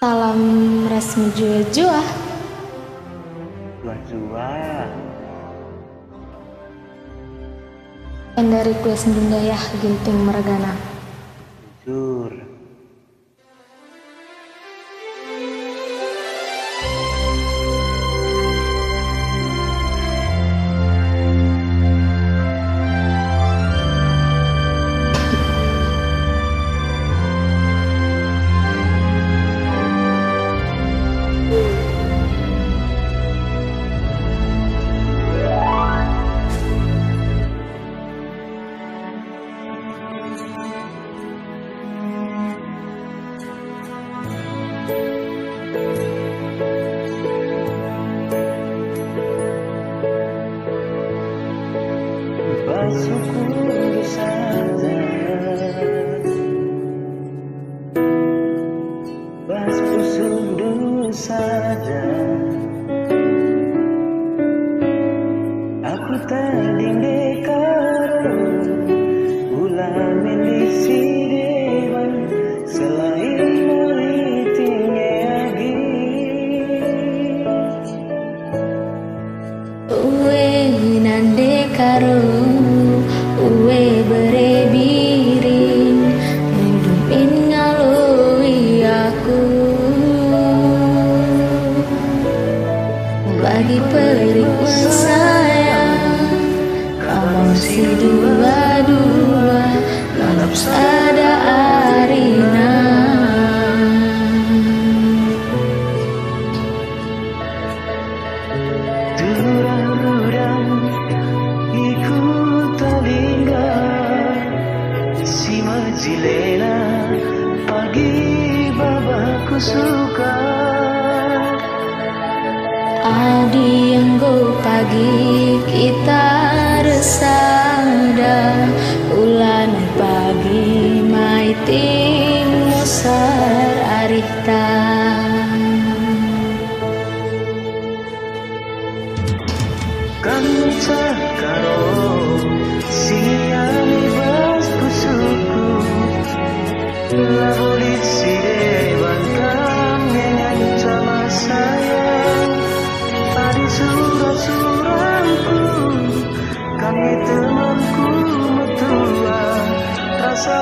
Salam resmi jua-jua. Jua-jua. Yang dari kue sendundayah ginting meregana. Jujur. Bersyukur saja, bersyukur saja. Aku terdingin karo ulah mendisi dewan selain melitingnya lagi. Uwe nande karo uwe berebiring ngendumin ngalui aku bagi perikun sayang kamu si dua-dua lanap sada arina. Durang-durang ikut telinga si majilena pagi babaku suka. Adi yang go pagi kita resada ulan pagi maiting musar arita. Kamu karo siang bas pusuku labulit si dewan kami sama saya tadi surat-suratku kami temanku metua rasa